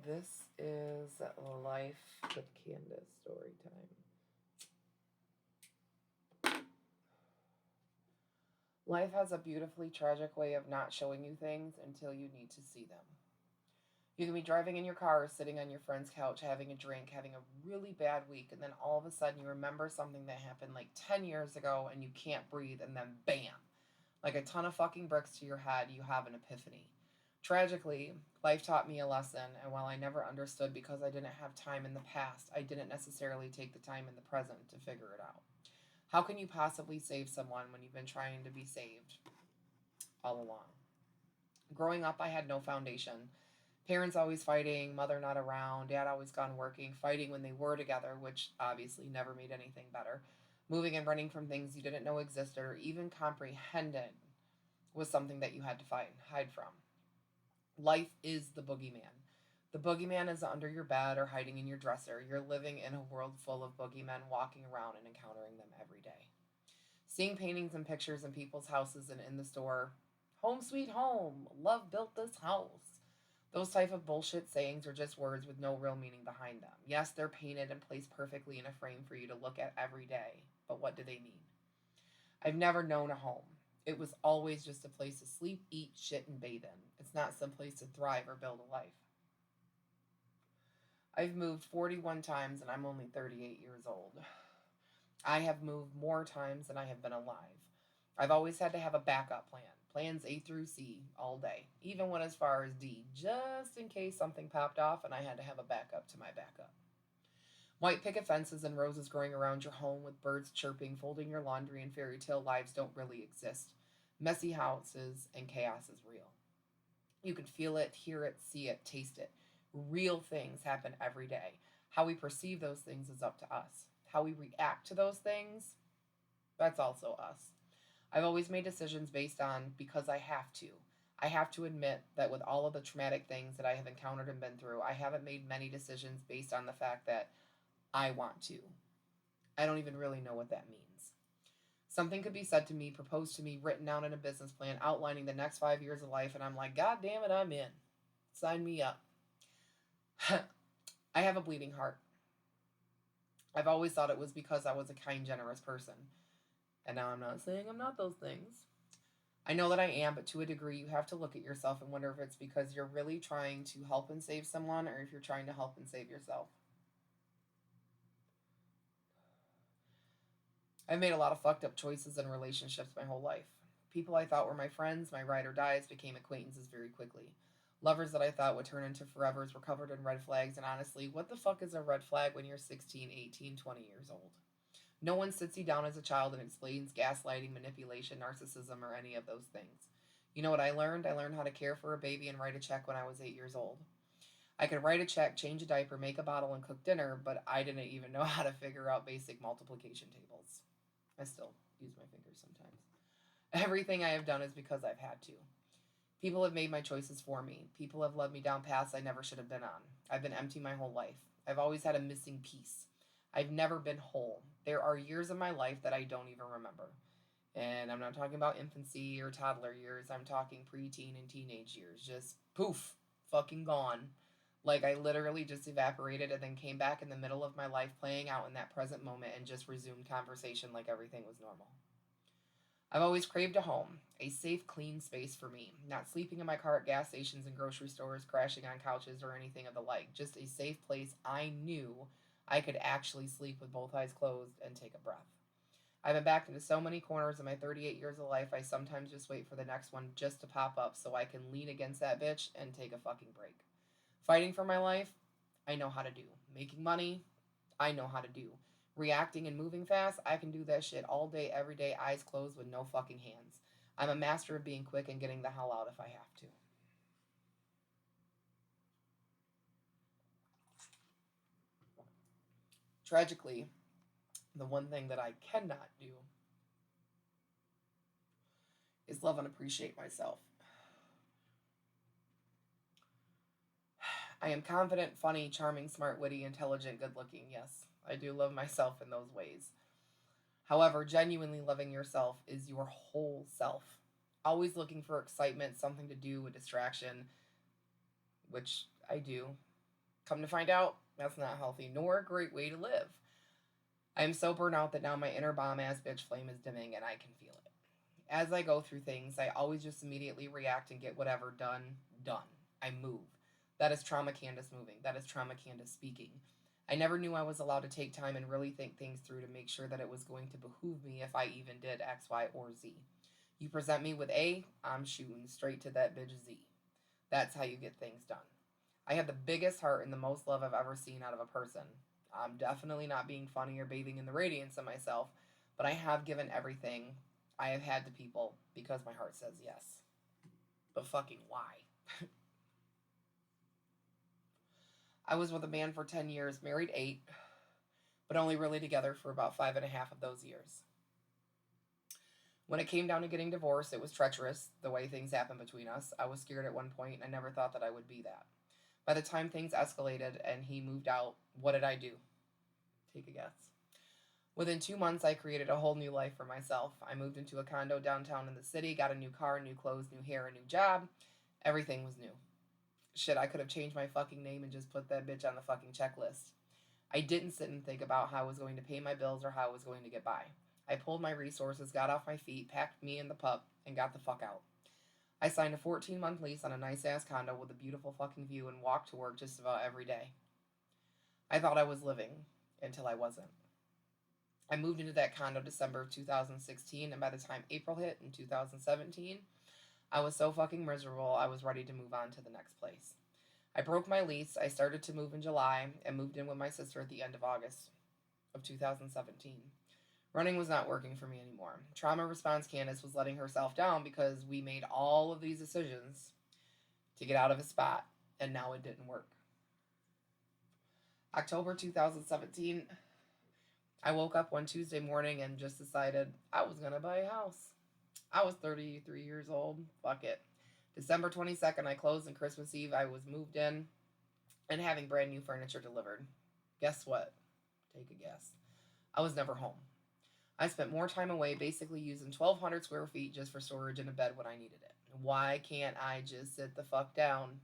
This is Life with Candace story time. Life has a beautifully tragic way of not showing you things until you need to see them. You can be driving in your car, or sitting on your friend's couch, having a drink, having a really bad week, and then all of a sudden you remember something that happened like 10 years ago and you can't breathe, and then bam, like a ton of fucking bricks to your head, you have an epiphany. Tragically, life taught me a lesson, and while I never understood because I didn't have time in the past, I didn't necessarily take the time in the present to figure it out. How can you possibly save someone when you've been trying to be saved all along? Growing up, I had no foundation. Parents always fighting, mother not around, dad always gone working, fighting when they were together, which obviously never made anything better. Moving and running from things you didn't know existed or even comprehended was something that you had to fight and hide from. Life is the boogeyman. The boogeyman is under your bed or hiding in your dresser. You're living in a world full of boogeymen walking around and encountering them every day. Seeing paintings and pictures in people's houses and in the store, home sweet home, love built this house. Those type of bullshit sayings are just words with no real meaning behind them. Yes, they're painted and placed perfectly in a frame for you to look at every day, but what do they mean? I've never known a home. It was always just a place to sleep, eat, shit, and bathe in. It's not some place to thrive or build a life. I've moved 41 times and I'm only 38 years old. I have moved more times than I have been alive. I've always had to have a backup plan. Plans A through C all day, even went as far as D, just in case something popped off and I had to have a backup to my backup. White picket fences and roses growing around your home with birds chirping, folding your laundry, and fairy tale lives don't really exist. Messy houses and chaos is real. You can feel it, hear it, see it, taste it. Real things happen every day. How we perceive those things is up to us. How we react to those things, that's also us. I've always made decisions based on because I have to. I have to admit that with all of the traumatic things that I have encountered and been through, I haven't made many decisions based on the fact that I want to. I don't even really know what that means. Something could be said to me, proposed to me, written down in a business plan outlining the next 5 years of life, and I'm like, God damn it, I'm in. Sign me up. I have a bleeding heart. I've always thought it was because I was a kind, generous person. And now I'm not saying I'm not those things. I know that I am, but to a degree, you have to look at yourself and wonder if it's because you're really trying to help and save someone or if you're trying to help and save yourself. I've made a lot of fucked up choices in relationships my whole life. People I thought were my friends, my ride or dies, became acquaintances very quickly. Lovers that I thought would turn into forevers were covered in red flags, and honestly, what the fuck is a red flag when you're 16, 18, 20 years old? No one sits you down as a child and explains gaslighting, manipulation, narcissism, or any of those things. You know what I learned? I learned how to care for a baby and write a check when I was 8 years old. I could write a check, change a diaper, make a bottle, and cook dinner, but I didn't even know how to figure out basic multiplication tables. I still use my fingers sometimes. Everything I have done is because I've had to. People have made my choices for me. People have led me down paths I never should have been on. I've been empty my whole life. I've always had a missing piece. I've never been whole. There are years of my life that I don't even remember. And I'm not talking about infancy or toddler years. I'm talking preteen and teenage years. Just poof, fucking gone. Like I literally just evaporated and then came back in the middle of my life playing out in that present moment and just resumed conversation like everything was normal. I've always craved a home, a safe, clean space for me, not sleeping in my car at gas stations and grocery stores, crashing on couches, or anything of the like. Just a safe place I knew I could actually sleep with both eyes closed and take a breath. I've been backed into so many corners in my 38 years of life, I sometimes just wait for the next one just to pop up so I can lean against that bitch and take a fucking break. Fighting for my life, I know how to do. Making money, I know how to do. Reacting and moving fast, I can do that shit all day, every day, eyes closed with no fucking hands. I'm a master of being quick and getting the hell out if I have to. Tragically, the one thing that I cannot do is love and appreciate myself. I am confident, funny, charming, smart, witty, intelligent, good looking. Yes, I do love myself in those ways. However, genuinely loving yourself is your whole self. Always looking for excitement, something to do, a distraction, which I do. Come to find out, that's not healthy nor a great way to live. I am so burnt out that now my inner bomb ass bitch flame is dimming and I can feel it. As I go through things, I always just immediately react and get whatever done. I move. That is trauma Candace moving. That is trauma Candace speaking. I never knew I was allowed to take time and really think things through to make sure that it was going to behoove me if I even did X, Y, or Z. You present me with A, I'm shooting straight to that bitch Z. That's how you get things done. I have the biggest heart and the most love I've ever seen out of a person. I'm definitely not being funny or bathing in the radiance of myself, but I have given everything I have had to people because my heart says yes. But fucking why? I was with a man for 10 years, married 8, but only really together for about 5.5 of those years. When it came down to getting divorced, it was treacherous, the way things happened between us. I was scared at one point, and I never thought that I would be that. By the time things escalated and he moved out, what did I do? Take a guess. Within 2 months, I created a whole new life for myself. I moved into a condo downtown in the city, got a new car, new clothes, new hair, a new job. Everything was new. Shit, I could have changed my fucking name and just put that bitch on the fucking checklist. I didn't sit and think about how I was going to pay my bills or how I was going to get by. I pulled my resources, got off my feet, packed me and the pup, and got the fuck out. I signed a 14-month lease on a nice-ass condo with a beautiful fucking view and walked to work just about every day. I thought I was living, until I wasn't. I moved into that condo December of 2016, and by the time April hit in 2017, I was so fucking miserable I was ready to move on to the next place. I broke my lease, I started to move in July, and moved in with my sister at the end of August of 2017. Running was not working for me anymore. Trauma response Candace was letting herself down because we made all of these decisions to get out of a spot, and now it didn't work. October 2017, I woke up one Tuesday morning and just decided I was going to buy a house. I was 33 years old. Fuck it. December 22nd, I closed, and Christmas Eve, I was moved in and having brand new furniture delivered. Guess what? Take a guess. I was never home. I spent more time away, basically using 1,200 square feet just for storage and a bed when I needed it. Why can't I just sit the fuck down?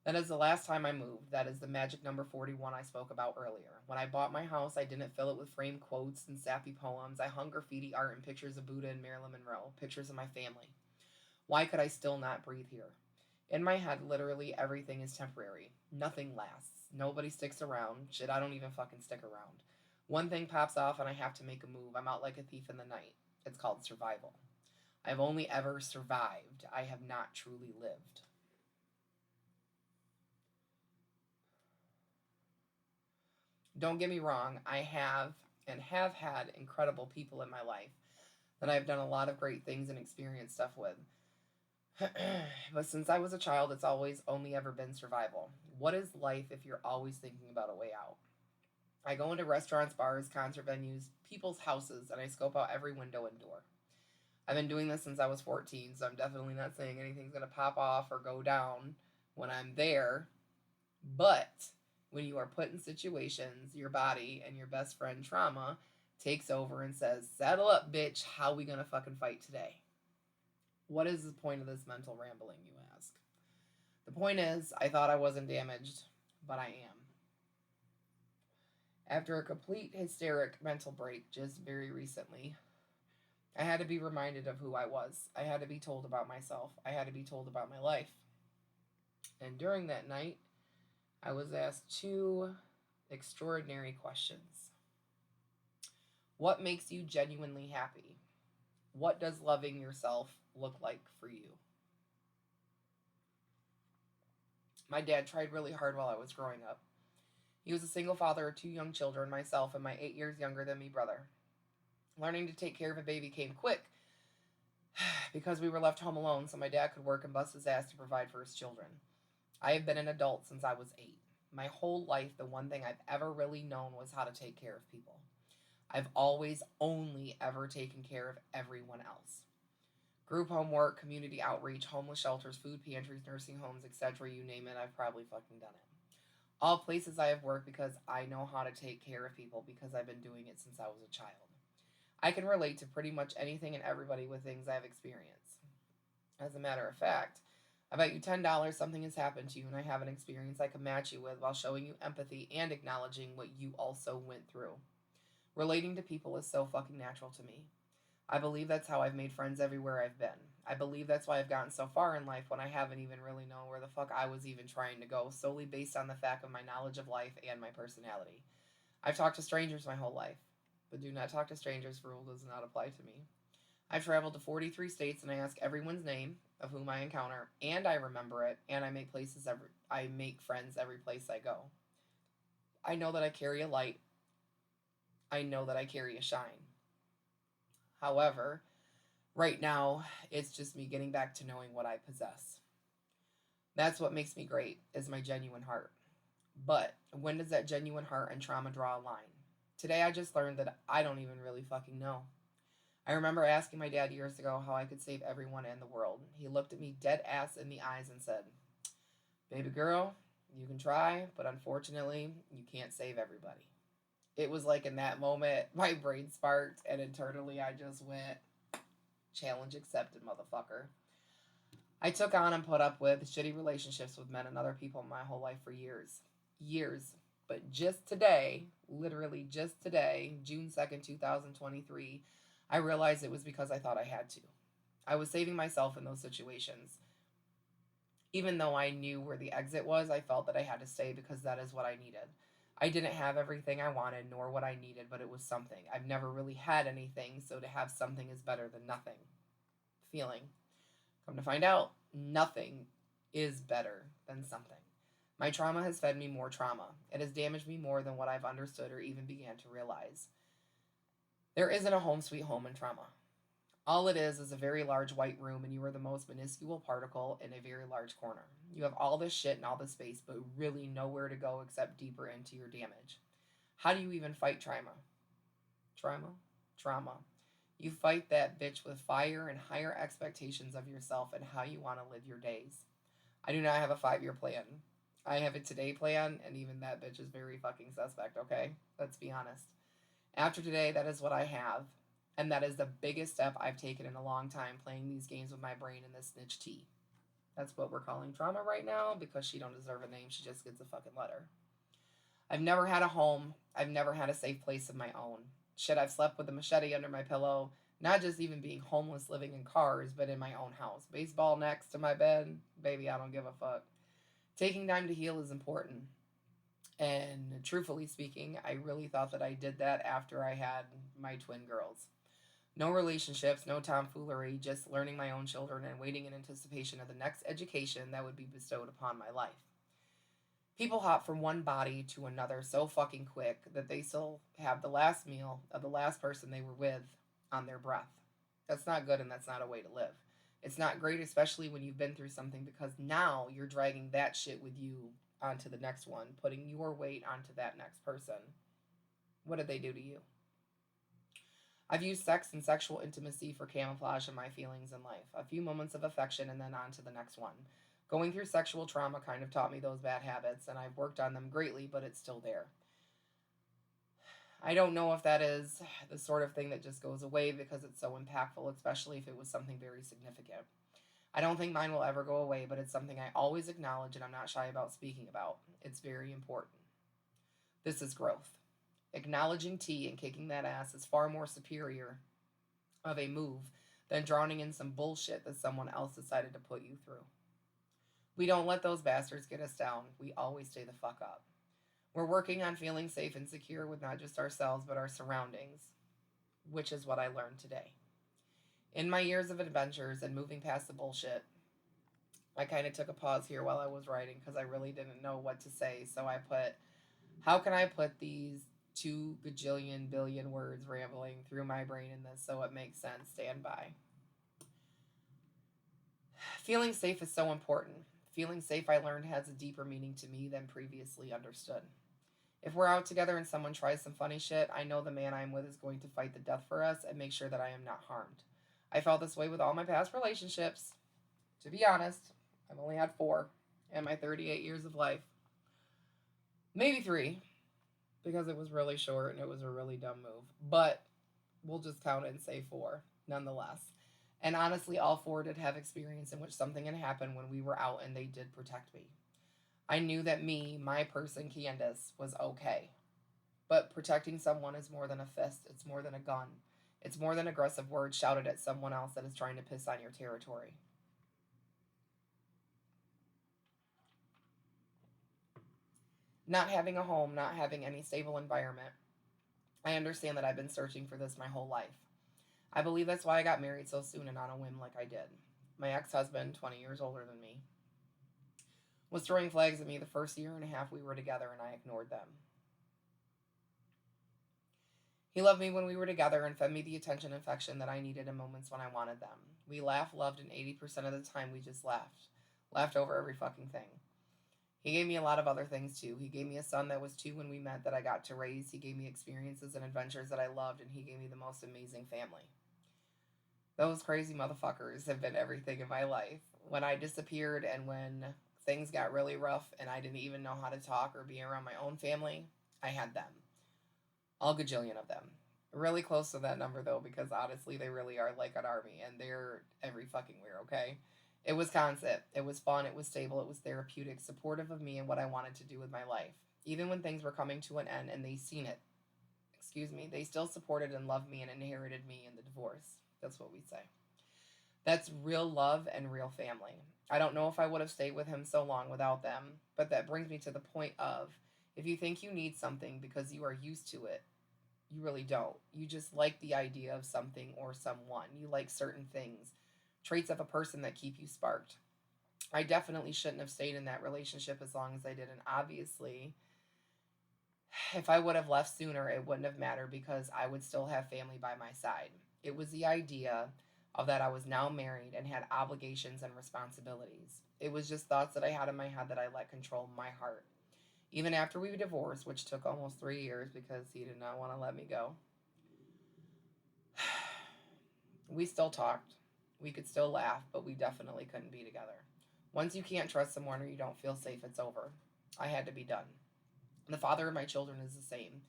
That is the last time I moved. That is the magic number 41 I spoke about earlier. When I bought my house, I didn't fill it with framed quotes and sappy poems. I hung graffiti art and pictures of Buddha and Marilyn Monroe, pictures of my family. Why could I still not breathe here? In my head, literally everything is temporary. Nothing lasts. Nobody sticks around. Shit, I don't even fucking stick around. One thing pops off and I have to make a move. I'm out like a thief in the night. It's called survival. I've only ever survived. I have not truly lived. Don't get me wrong, I have and have had incredible people in my life that I've done a lot of great things and experienced stuff with. But since I was a child, it's always only ever been survival. What is life if you're always thinking about a way out? I go into restaurants, bars, concert venues, people's houses, and I scope out every window and door. I've been doing this since I was 14, so I'm definitely not saying anything's going to pop off or go down when I'm there. But when you are put in situations, your body and your best friend trauma takes over and says, saddle up, bitch, how we going to fucking fight today? What is the point of this mental rambling, you ask? The point is, I thought I wasn't damaged, but I am. After a complete hysteric mental break just very recently, I had to be reminded of who I was. I had to be told about myself. I had to be told about my life. And during that night, I was asked 2 extraordinary questions. What makes you genuinely happy? What does loving yourself look like for you? My dad tried really hard while I was growing up. He was a single father of 2 young children, myself and my 8 years younger than me brother. Learning to take care of a baby came quick because we were left home alone so my dad could work and bust his ass to provide for his children. I have been an adult since I was 8. My whole life, the one thing I've ever really known was how to take care of people. I've always only ever taken care of everyone else. Group homework, community outreach, homeless shelters, food pantries, nursing homes, etc. You name it, I've probably fucking done it. All places I have worked because I know how to take care of people because I've been doing it since I was a child. I can relate to pretty much anything and everybody with things I've experienced. As a matter of fact, I bet you $10 something has happened to you and I have an experience I can match you with while showing you empathy and acknowledging what you also went through. Relating to people is so fucking natural to me. I believe that's how I've made friends everywhere I've been. I believe that's why I've gotten so far in life when I haven't even really known where the fuck I was even trying to go, solely based on the fact of my knowledge of life and my personality. I've talked to strangers my whole life, but do not talk to strangers rule does not apply to me. I've traveled to 43 states and I ask everyone's name of whom I encounter and I remember it and I make friends every place I go. I know that I carry a light. I know that I carry a shine. However, right now it's just me getting back to knowing what I possess. That's what makes me great is my genuine heart. But when does that genuine heart and trauma draw a line? Today I just learned that I don't even really fucking know. I remember asking my dad years ago how I could save everyone in the world. He looked at me dead ass in the eyes and said, "Baby girl, you can try, but unfortunately, you can't save everybody." It was like in that moment, my brain sparked, and internally I just went, "Challenge accepted, motherfucker." I took on and put up with shitty relationships with men and other people my whole life for years. Years. But just today, literally just today, June 2nd, 2023, I realized it was because I thought I had to. I was saving myself in those situations. Even though I knew where the exit was, I felt that I had to stay because that is what I needed. I didn't have everything I wanted nor what I needed, but it was something. I've never really had anything, so to have something is better than nothing. Feeling. Come to find out, nothing is better than something. My trauma has fed me more trauma. It has damaged me more than what I've understood or even began to realize. There isn't a home sweet home in trauma. All it is a very large white room, and you are the most minuscule particle in a very large corner. You have all this shit and all this space, but really nowhere to go except deeper into your damage. How do you even fight trauma? Trauma? Trauma. You fight that bitch with fire and higher expectations of yourself and how you want to live your days. I do not have a 5-year plan. I have a today plan, and even that bitch is very fucking suspect, okay? Let's be honest. After today, that is what I have. And that is the biggest step I've taken in a long time, playing these games with my brain and this snitch tea. That's what we're calling trauma right now because she don't deserve a name. She just gets a fucking letter. I've never had a home. I've never had a safe place of my own. Shit, I've slept with a machete under my pillow. Not just even being homeless living in cars, but in my own house. Baseball next to my bed. Baby, I don't give a fuck. Taking time to heal is important. And truthfully speaking, I really thought that I did that after I had my twin girls. No relationships, no tomfoolery, just learning my own children and waiting in anticipation of the next education that would be bestowed upon my life. People hop from one body to another so fucking quick that they still have the last meal of the last person they were with on their breath. That's not good and that's not a way to live. It's not great, especially when you've been through something, because now you're dragging that shit with you onto the next one, putting your weight onto that next person. What did they do to you? I've used sex and sexual intimacy for camouflage in my feelings in life. A few moments of affection and then on to the next one. Going through sexual trauma kind of taught me those bad habits, and I've worked on them greatly, but it's still there. I don't know if that is the sort of thing that just goes away because it's so impactful, especially if it was something very significant. I don't think mine will ever go away, but it's something I always acknowledge and I'm not shy about speaking about. It's very important. This is growth. Acknowledging tea and kicking that ass is far more superior of a move than drowning in some bullshit that someone else decided to put you through. We don't let those bastards get us down. We always stay the fuck up. We're working on feeling safe and secure with not just ourselves, but our surroundings, which is what I learned today. In my years of adventures and moving past the bullshit, I kind of took a pause here while I was writing because I really didn't know what to say. So I put, how can I put these 2 gajillion billion words rambling through my brain in this so it makes sense? Stand by. Feeling safe is so important. Feeling safe, I learned, has a deeper meaning to me than previously understood. If we're out together and someone tries some funny shit, I know the man I'm with is going to fight the death for us and make sure that I am not harmed. I felt this way with all my past relationships. To be honest, I've only had 4 in my 38 years of life. Maybe 3, because it was really short and it was a really dumb move. But we'll just count it and say 4, nonetheless. And honestly, all four did have experience in which something had happened when we were out and they did protect me. I knew that me, my person, Candace, was okay. But protecting someone is more than a fist, it's more than a gun. It's more than aggressive words shouted at someone else that is trying to piss on your territory. Not having a home, not having any stable environment, I understand that I've been searching for this my whole life. I believe that's why I got married so soon and on a whim like I did. My ex husband, 20 years older than me, was throwing flags at me the first year and a half we were together, and I ignored them. He loved me when we were together and fed me the attention and affection that I needed in moments when I wanted them. We laughed, loved, and 80% of the time we just laughed. Laughed over every fucking thing. He gave me a lot of other things too. He gave me a son that was 2 when we met that I got to raise. He gave me experiences and adventures that I loved, and he gave me the most amazing family. Those crazy motherfuckers have been everything in my life. When I disappeared and when things got really rough and I didn't even know how to talk or be around my own family, I had them. All gajillion of them. Really close to that number though, because honestly, they really are like an army and they're every fucking where, okay? It was constant. It was fun. It was stable. It was therapeutic, supportive of me and what I wanted to do with my life. Even when things were coming to an end and they seen it, they still supported and loved me and inherited me in the divorce. That's what we say. That's real love and real family. I don't know if I would have stayed with him so long without them, but that brings me to the point of if you think you need something because you are used to it, you really don't. You just like the idea of something or someone. You like certain things, traits of a person that keep you sparked. I definitely shouldn't have stayed in that relationship as long as I did. And obviously, if I would have left sooner, it wouldn't have mattered because I would still have family by my side. It was the idea of that I was now married and had obligations and responsibilities. It was just thoughts that I had in my head that I let control my heart. Even after we divorced, which took almost 3 years because he did not want to let me go, we still talked. We could still laugh, but we definitely couldn't be together. Once you can't trust someone or you don't feel safe, it's over. I had to be done. The father of my children is the same.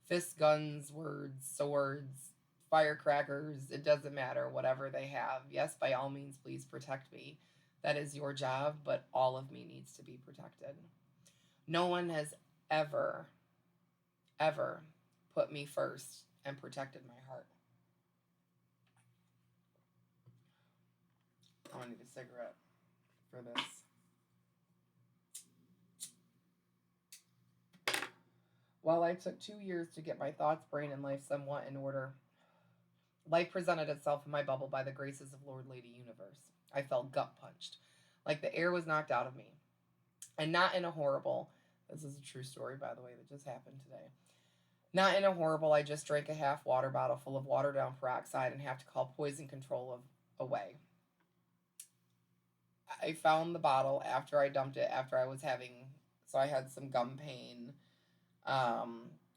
Fists, guns, words, swords, firecrackers, it doesn't matter, whatever they have. Yes, by all means, please protect me. That is your job, but all of me needs to be protected. No one has ever, ever put me first and protected my heart. I need a cigarette for this. While I took 2 years to get my thoughts, brain, and life somewhat in order, life presented itself in my bubble by the graces of Lord Lady Universe. I felt gut punched, like the air was knocked out of me. And not in a horrible, this is a true story, by the way, that just happened today. Not in a horrible, I just drank a half water bottle full of watered down peroxide and have to call poison control away. I found the bottle after I dumped it, after I was having, so I had some gum pain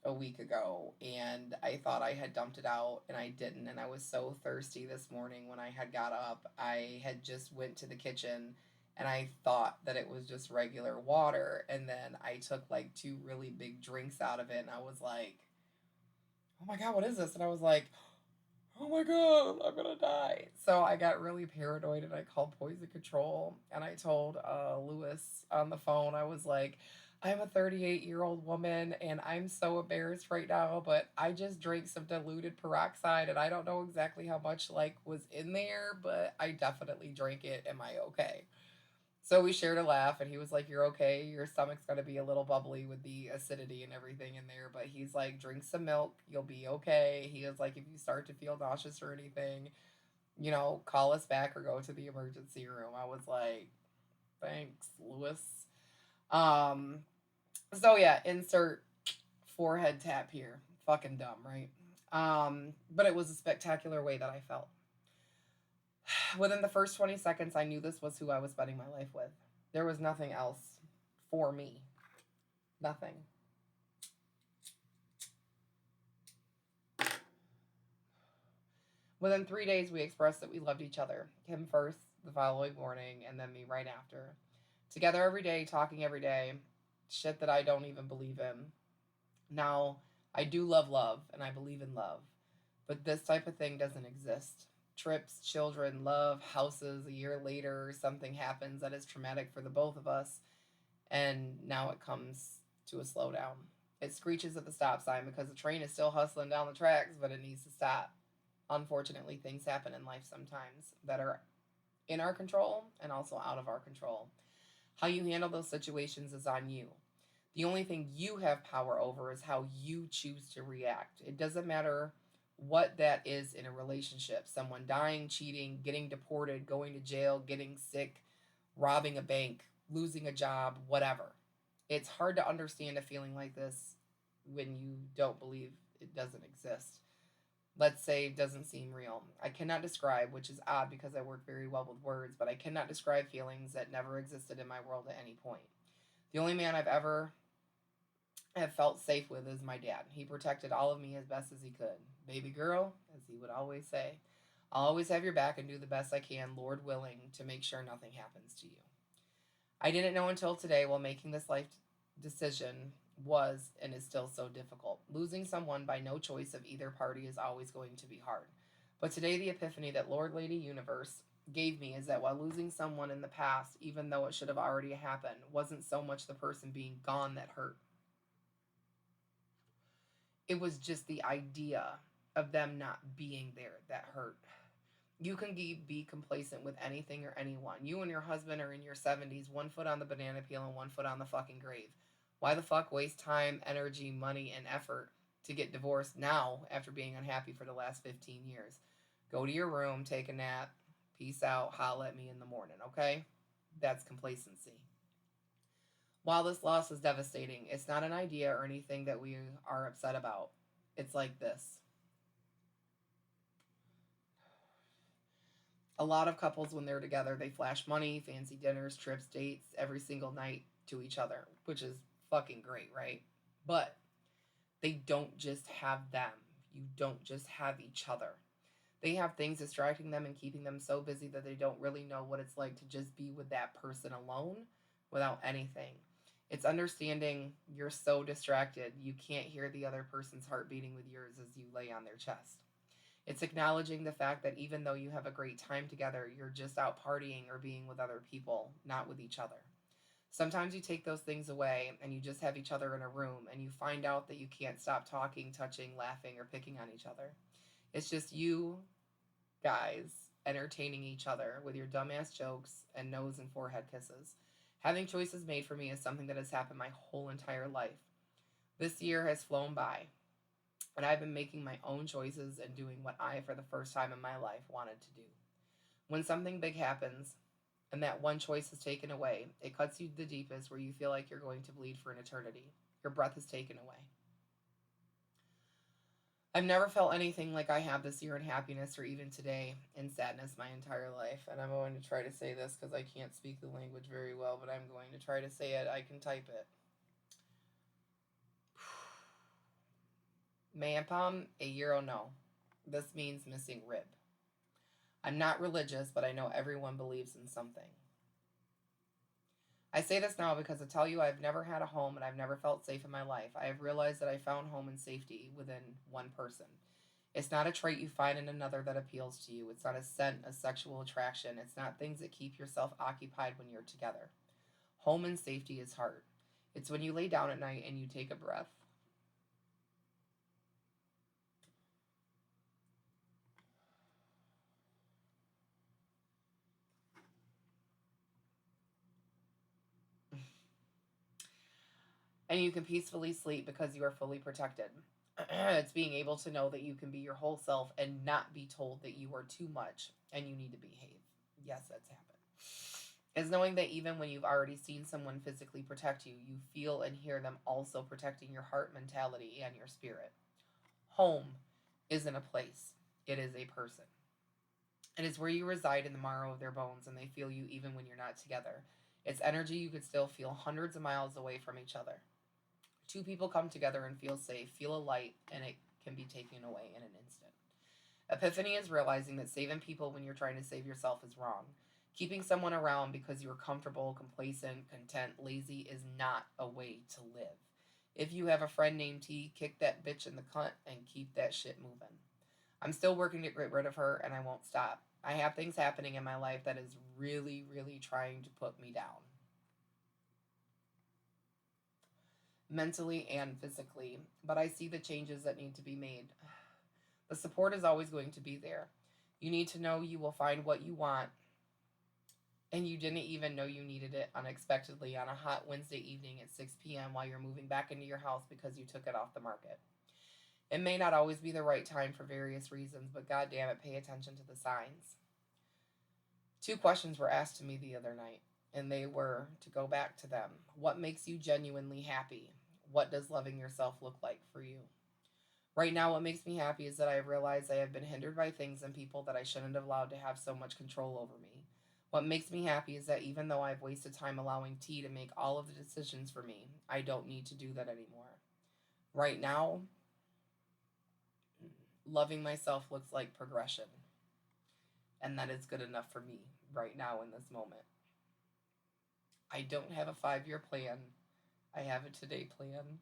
a week ago, and I thought I had dumped it out, and I didn't, and I was so thirsty this morning when I had got up. I had just went to the kitchen, and I thought that it was just regular water, and then I took like 2 really big drinks out of it, and I was like, oh my god, what is this? And I was like, oh my god, I'm gonna die. So I got really paranoid and I called poison control and I told Lewis on the phone, I was like, I'm a 38-year-old woman and I'm so embarrassed right now, but I just drank some diluted peroxide and I don't know exactly how much like was in there, but I definitely drank it. Am I okay? So we shared a laugh, and he was like, "You're okay. Your stomach's gonna be a little bubbly with the acidity and everything in there, but he's like, drink some milk. You'll be okay." He was like, "If you start to feel nauseous or anything, call us back or go to the emergency room." I was like, "Thanks, Lewis." Um, so yeah, insert forehead tap here. Fucking dumb, right? But it was a spectacular way that I felt. Within the first 20 seconds, I knew this was who I was spending my life with. There was nothing else for me. Nothing. Within 3 days, we expressed that we loved each other. Him first, the following morning, and then me right after. Together every day, talking every day. Shit that I don't even believe in. Now, I do love love, and I believe in love. But this type of thing doesn't exist. trips, children, love, houses. A year later, something happens that is traumatic for the both of us, and now it comes to a slowdown. It screeches at the stop sign because the train is still hustling down the tracks, but it needs to stop. Unfortunately, things happen in life sometimes that are in our control and also out of our control. How you handle those situations is on you. The only thing you have power over is how you choose to react. It doesn't matter what that is in a relationship, someone dying, cheating, getting deported, going to jail, getting sick, robbing a bank, losing a job, whatever. It's hard to understand a feeling like this when you don't believe it doesn't exist. Let's say it doesn't seem real. I cannot describe, which is odd because I work very well with words, but I cannot describe feelings that never existed in my world at any point. The only man I've ever have felt safe with is my dad. He protected all of me as best as he could. Baby girl, as he would always say, I'll always have your back and do the best I can, Lord willing, to make sure nothing happens to you. I didn't know until today while making this life decision was and is still so difficult. Losing someone by no choice of either party is always going to be hard. But today, the epiphany that Lord Lady Universe gave me is that while losing someone in the past, even though it should have already happened, wasn't so much the person being gone that hurt. It was just the idea of them not being there that hurt. You can be complacent with anything or anyone. You and your husband are in your 70s, one foot on the banana peel and one foot on the fucking grave. Why the fuck waste time, energy, money, and effort to get divorced now after being unhappy for the last 15 years? Go to your room, take a nap, peace out, holla at me in the morning, okay? That's complacency. While this loss is devastating, it's not an idea or anything that we are upset about. It's like this. A lot of couples, when they're together, they flash money, fancy dinners, trips, dates every single night to each other, which is fucking great, right? But they don't just have them. You don't just have each other. They have things distracting them and keeping them so busy that they don't really know what it's like to just be with that person alone without anything. It's understanding you're so distracted you can't hear the other person's heart beating with yours as you lay on their chest. It's acknowledging the fact that even though you have a great time together, you're just out partying or being with other people, not with each other. Sometimes you take those things away and you just have each other in a room and you find out that you can't stop talking, touching, laughing, or picking on each other. It's just you guys entertaining each other with your dumbass jokes and nose and forehead kisses. Having choices made for me is something that has happened my whole entire life. This year has flown by, and I've been making my own choices and doing what I, for the first time in my life, wanted to do. When something big happens and that one choice is taken away, it cuts you the deepest where you feel like you're going to bleed for an eternity. Your breath is taken away. I've never felt anything like I have this year in happiness or even today in sadness my entire life. And I'm going to try to say this because I can't speak the language very well, but I'm going to try to say it. I can type it. Mampam a euro no. This means missing rib. I'm not religious, but I know everyone believes in something. I say this now because I tell you I've never had a home and I've never felt safe in my life. I have realized that I found home and safety within one person. It's not a trait you find in another that appeals to you. It's not a scent, a sexual attraction. It's not things that keep yourself occupied when you're together. Home and safety is hard. It's when you lay down at night and you take a breath. And you can peacefully sleep because you are fully protected. It's being able to know that you can be your whole self and not be told that you are too much and you need to behave. Yes, that's happened. It's knowing that even when you've already seen someone physically protect you, you feel and hear them also protecting your heart, mentality, and your spirit. Home isn't a place, it is a person. It is where you reside in the marrow of their bones and they feel you even when you're not together. It's energy you could still feel hundreds of miles away from each other. Two people come together and feel safe, feel a light, and it can be taken away in an instant. Epiphany is realizing that saving people when you're trying to save yourself is wrong. Keeping someone around because you're comfortable, complacent, content, lazy is not a way to live. If you have a friend named T, kick that bitch in the cunt and keep that shit moving. I'm still working to get rid of her, and I won't stop. I have things happening in my life that is really, really trying to put me down, mentally and physically, but I see the changes that need to be made. The support is always going to be there. You need to know you will find what you want, and you didn't even know you needed it unexpectedly on a hot Wednesday evening at 6 p.m. while you're moving back into your house because you took it off the market. It may not always be the right time for various reasons, but god damn it, pay attention to the signs. Two questions were asked to me the other night, and they were to go back to them. What makes you genuinely happy? What does loving yourself look like for you? Right now, what makes me happy is that I have realized I have been hindered by things and people that I shouldn't have allowed to have so much control over me. What makes me happy is that even though I've wasted time allowing T to make all of the decisions for me, I don't need to do that anymore. Right now, loving myself looks like progression, and that is good enough for me right now in this moment. I don't have a 5 year plan, I have a today plan,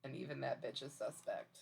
and even that bitch is suspect.